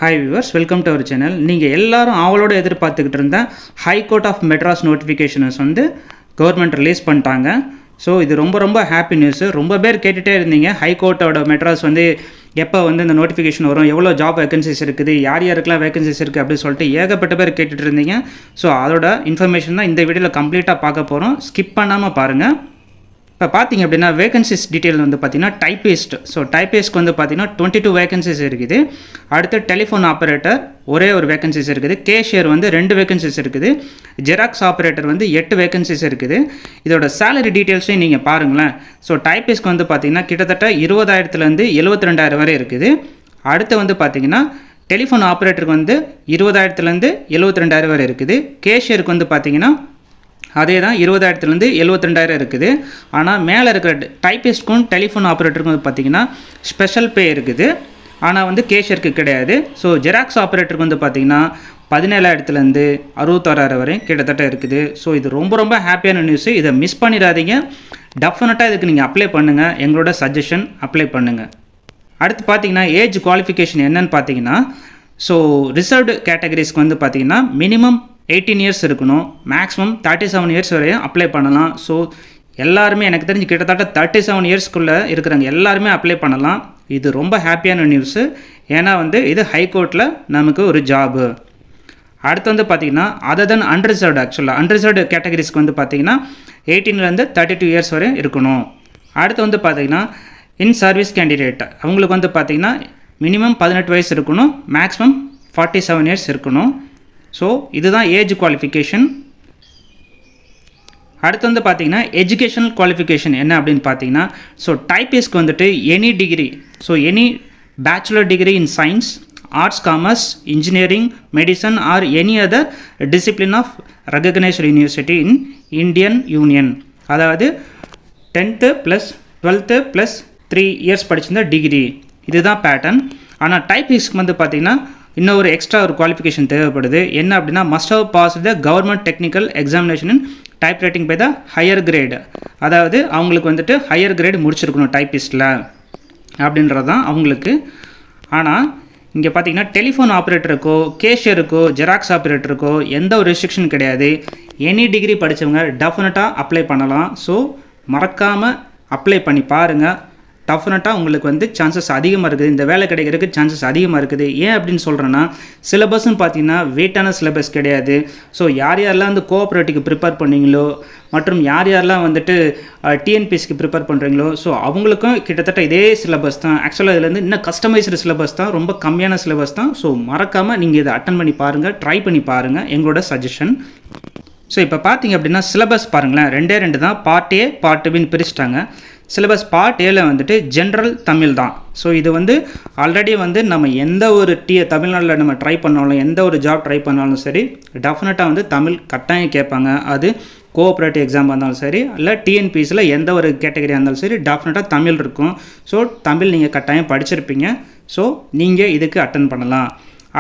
Hi viewers, welcome to our channel. நீங்கள் எல்லாரும் ஆவலோட எதிர்பார்த்துக்கிட்டு இருந்த high court of Madras notifications government release பண்ணிட்டாங்க. ஸோ இது ரொம்ப ஹாப்பி நியூஸு. ரொம்ப பேர் கேட்டுகிட்டே இருந்தீங்க ஹை கோர்ட்டோட மெட்ராஸ் எப்போ இந்த நோட்டிஃபிகேஷன் வரும், எவ்வளோ ஜாப் வேகன்சிஸ் இருக்குது, யாருக்கெல்லாம் வேகன்சிஸ் இருக்குது அப்படின்னு சொல்லிட்டு ஏகப்பட்ட பேர் கேட்டுட்டு இருந்தீங்க. ஸோ அதோட இன்ஃபர்மேஷன் தான் இந்த வீடியோவில் கம்ப்ளீட்டாக பார்க்க போகிறோம். ஸ்கிப் பண்ணாமல் பாருங்கள். இப்போ பார்த்தீங்க அப்படின்னா வேகன்சிஸ் டீட்டெயில் பார்த்தீங்கன்னா டைப்பிஸ்ட். ஸோ டைப்பிஸ்ட்க்கு பார்த்தீங்கன்னா 22 வேகன்சிஸ் இருக்குது. அடுத்து டெலிஃபோன் ஆப்ரேட்டர் ஒரே ஒரு வேகன்சிஸ் இருக்குது. கேஷியர் 2 வேகன்சிஸ் இருக்குது. ஜெராக்ஸ் ஆப்ரேட்டர் 8 வேகன்சிஸ் இருக்குது. இதோட சேலரி டீட்டெயில்ஸையும் நீங்கள் பாருங்களேன். ஸோ டைப்பிஸ்ட்க்கு பார்த்தீங்கன்னா கிட்டத்தட்ட 20,000 72,000 வரை இருக்குது. அடுத்து பார்த்தீங்கன்னா டெலிஃபோன் ஆப்ரேட்டருக்கு 20,000 72,000 வரை இருக்குது. கேஷியருக்கு பார்த்தீங்கன்னா அதே தான் 20,000 72,000 இருக்குது. ஆனால் மேலே இருக்கிற டைப்பிஸ்ட்க்கும் டெலிஃபோன் ஆப்ரேட்டருக்கும் பார்த்தீங்கன்னா ஸ்பெஷல் பே இருக்குது. ஆனால் கேஷியருக்கு கிடையாது. ஸோ ஜெராக்ஸ் ஆப்ரேட்டருக்கு பார்த்தீங்கன்னா 17,000 61,000 வரை கிட்டத்தட்ட இருக்குது. ஸோ இது ரொம்ப ஹாப்பியான நியூஸு. இதை மிஸ் பண்ணிடாதீங்க. டெஃபினட்டாக இதுக்கு நீங்கள் அப்ளை பண்ணுங்கள். எங்களோட சஜஷன் அப்ளை பண்ணுங்கள். அடுத்து பார்த்தீங்கன்னா ஏஜ் குவாலிஃபிகேஷன் என்னன்னு பார்த்தீங்கன்னா, ஸோ ரிசர்வ்டு கேட்டகரிஸ்க்கு பார்த்தீங்கன்னா மினிமம் 18 இயர்ஸ் இருக்கணும். மேக்ஸிமம் 37 இயர்ஸ் வரையும் அப்ளை பண்ணலாம். ஸோ எல்லாருமே எனக்கு தெரிஞ்சு கிட்டத்தட்ட 37 இயர்ஸ்க்குள்ளே இருக்கிறவங்க எல்லாருமே அப்ளை பண்ணலாம். இது ரொம்ப ஹாப்பியான நியூஸு. ஏன்னா இது ஹைகோர்ட்டில் நமக்கு ஒரு ஜாபு. அடுத்து பார்த்தீங்கன்னா அதர் தென் அன்ரிசர்வ்டு, ஆக்சுவலாக அன்ரிசர்வ்டு கேட்டகரிஸ்க்கு பார்த்தீங்கன்னா 18 32 இயர்ஸ் வரை இருக்கணும். அடுத்து பார்த்தீங்கன்னா இன் சர்வீஸ் கேண்டிடேட் அவங்களுக்கு பார்த்தீங்கன்னா மினிமம் 18 வயசு இருக்கணும். மேக்ஸிமம் 47 இயர்ஸ் இருக்கணும். ஸோ இதுதான் ஏஜ் குவாலிஃபிகேஷன். அடுத்து பார்த்தீங்கன்னா எஜுகேஷனல் குவாலிஃபிகேஷன் என்ன அப்படின்னு பார்த்தீங்கன்னா, ஸோ டைப்பிஸ்க்கு any degree, so any bachelor degree in science, arts, commerce, engineering, medicine or any other discipline of recognised university in Indian union. அதாவது 10th + 12th + 3 இயர்ஸ் படிச்சிருந்த degree. இதுதான் pattern. ஆனால் டைப்பிஸ்க்கு பார்த்தீங்கன்னா இன்னும் ஒரு எக்ஸ்ட்ரா ஒரு குவாலிஃபிகேஷன் தேவைப்படுது. என்ன அப்படின்னா must have pass the government technical examination in type writing by the higher grade. அதாவது அவங்களுக்கு ஹையர் கிரேடு முடிச்சிருக்கணும் டைப்பிஸ்ட்டில் அப்படின்றது தான் அவங்களுக்கு. ஆனால் இங்கே பார்த்தீங்கன்னா டெலிஃபோன் ஆப்ரேட்டருக்கோ கேஷியருக்கோ ஜெராக்ஸ் ஆப்ரேட்டருக்கோ எந்த ஒரு ரெஸ்ட்ரிக்ஷன் கிடையாது. எனி டிகிரி படித்தவங்க டெஃபினட்டாக அப்ளை பண்ணலாம். ஸோ மறக்காமல் அப்ளை பண்ணி பாருங்கள். டெஃபினட்டாக உங்களுக்கு சான்சஸ் அதிகமாக இருக்குது. இந்த வேலை கிடைக்கிறதுக்கு சான்சஸ் அதிகமாக இருக்குது. ஏன் அப்படின்னு சொல்கிறேன்னா, சிலபஸ்ன்னு பார்த்தீங்கன்னா வெயிட்டான சிலபஸ் கிடையாது. ஸோ யாரெல்லாம் கோஆப்ரேட்டிவ்க்கு ப்ரிப்பேர் பண்ணீங்களோ மற்றும் யாரெல்லாம் டிஎன்பிஎஸ்சிக்கு ப்ரிப்பேர் பண்ணுறீங்களோ, ஸோ அவங்களுக்கும் கிட்டத்தட்ட இதே சிலபஸ் தான். ஆக்சுவலாக இதில் இன்னும் கஸ்டமைஸ்டு சிலபஸ் தான், ரொம்ப கம்மியான சிலபஸ் தான். ஸோ மறக்காமல் நீங்கள் இதை அட்டன் பண்ணி பாருங்கள், ட்ரை பண்ணி பாருங்கள், எங்களோட சஜஷன். ஸோ இப்போ பார்த்தீங்க அப்படின்னா சிலபஸ் பாருங்களேன், 2 தான். பார்ட் ஏ பார்ட் பின்னு பிரிச்சுட்டாங்க. சிலபஸ் பார்ட் ஏல ஜென்ரல் தமிழ் தான். ஸோ இது ஆல்ரெடி நம்ம எந்த ஒரு தமிழ்நாட்டில் நம்ம ட்ரை பண்ணாலும், எந்த ஒரு ஜாப் ட்ரை பண்ணாலும் சரி, டெஃபினட்டாக தமிழ் கட்டாயம் கேட்பாங்க. அது கோஆப்ரேட்டிவ் எக்ஸாம் இருந்தாலும் சரி, இல்லை டிஎன்பிஎஸ்சியில் எந்த ஒரு கேட்டகரியாக இருந்தாலும் சரி, டெஃபினட்டாக தமிழ் இருக்கும். ஸோ தமிழ் நீங்கள் கட்டாயம் படிச்சிருப்பீங்க. ஸோ நீங்கள் இதுக்கு அட்டன் பண்ணலாம்.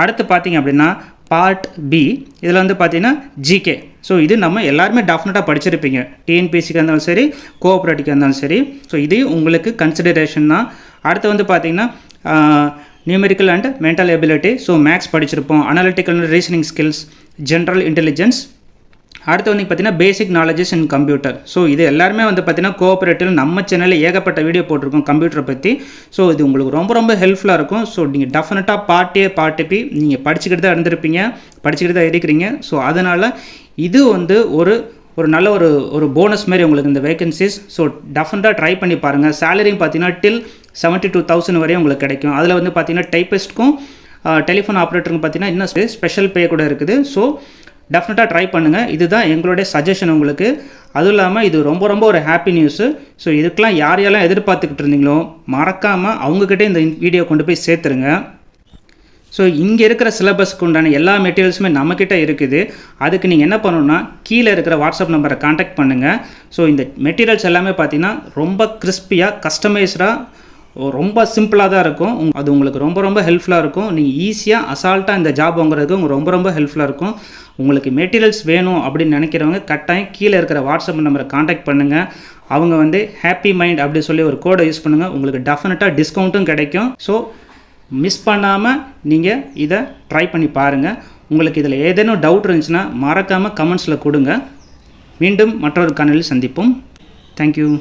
அடுத்து பார்த்தீங்க அப்படின்னா பார்ட் பி, இதில் பார்த்தீங்கன்னா ஜிகே. ஸோ இது நம்ம எல்லாருமே டெஃபினட்டாக படிச்சிருப்பீங்க. டிஎன்பிஎஸ்சிக்கு இருந்தாலும் சரி, கோஆப்ரேட்டிவ்க்கு இருந்தாலும் சரி. ஸோ இது உங்களுக்கு கன்சிடரேஷன் தான். அடுத்து பார்த்தீங்கன்னா numerical and mental ability. So maths படிச்சிருப்போம். Analytical and reasoning skills, general intelligence. அடுத்து பார்த்தீங்கன்னா basic knowledges in computer. So இது எல்லாருமே பார்த்தீங்கன்னா கோஆப்ரேட்டிவ் நம்ம சேனலில் ஏகப்பட்ட வீடியோ போட்டிருக்கோம் கம்ப்யூட்டரை பற்றி. ஸோ இது உங்களுக்கு ரொம்ப ஹெல்ப்ஃபுல்லாக இருக்கும். ஸோ நீங்கள் டெஃபினட்டாக பார்ட் ஏ பார்ட் பி நீங்கள் படிச்சுக்கிட்டு தான் இருந்திருப்பீங்க, படிச்சுக்கிட்டு தான் இருக்கிறீங்க. ஸோ அதனால் இது ஒரு நல்ல ஒரு போனஸ் மாதிரி உங்களுக்கு இந்த வேகன்சிஸ். ஸோ டெஃபினட்டாக ட்ரை பண்ணி பாருங்கள். சேலரியும் பார்த்தீங்கன்னா டில் 72,000 வரையும் உங்களுக்கு கிடைக்கும். அதில் பார்த்தீங்கன்னா டைப்பிஸ்ட்க்கும் டெலிஃபோன் ஆப்ரேட்டருக்கும் பார்த்தீங்கன்னா இன்னும் ஸ்பெஷல் பே கூட இருக்குது. ஸோ டெஃபினட்டாக ட்ரை பண்ணுங்கள். இதுதான் எங்களுடைய சஜஷன் உங்களுக்கு. அதுவும் இல்லாமல் இது ரொம்ப ஒரு ஹாப்பி நியூஸு. ஸோ இதுக்கெலாம் யாரெல்லாம் எதிர்பார்த்துக்கிட்டு இருந்தீங்களோ மறக்காமல் அவங்கக்கிட்டே இந்த வீடியோ கொண்டு போய் சேர்த்துருங்க. ஸோ இங்கே இருக்கிற சிலபஸ்க்கு உண்டான எல்லா மெட்டீரியல்ஸுமே நம்மக்கிட்ட இருக்குது. அதுக்கு நீங்கள் என்ன பண்ணணுன்னா கீழே இருக்கிற வாட்ஸ்அப் நம்பரை காண்டாக்ட் பண்ணுங்கள். ஸோ இந்த மெட்டீரியல்ஸ் எல்லாமே பார்த்தீங்கன்னா ரொம்ப கிறிஸ்பியாக கஸ்டமைஸ்டாக ரொம்ப சிம்பிளாக தான் இருக்கும். அது உங்களுக்கு ரொம்ப ஹெல்ப்ஃபுல்லாக இருக்கும். நீங்கள் ஈஸியாக அசால்ட்டாக இந்த ஜாப் வாங்குறதுக்கு உங்களுக்கு ரொம்ப ஹெல்ப்ஃபுல்லாக இருக்கும். உங்களுக்கு மெட்டீரியல்ஸ் வேணும் அப்படின்னு நினைக்கிறவங்க கட்டாயம் கீழே இருக்கிற வாட்ஸ்அப் நம்பரை காண்டாக்ட் பண்ணுங்கள். அவங்க ஹாப்பி மைண்ட் அப்படி சொல்லி ஒரு கோடை யூஸ் பண்ணுங்கள். உங்களுக்கு டெஃபினட்டாக டிஸ்கவுண்ட்டும் கிடைக்கும். ஸோ மிஸ் பண்ணாமல் நீங்கள் இதை ட்ரை பண்ணி பாருங்கள். உங்களுக்கு இதில் ஏதேனும் டவுட் இருந்துச்சுன்னா மறக்காமல் கமெண்ட்ஸில் கொடுங்க. மீண்டும் மற்றொரு காணொளியில் சந்திப்போம். தேங்க்யூ.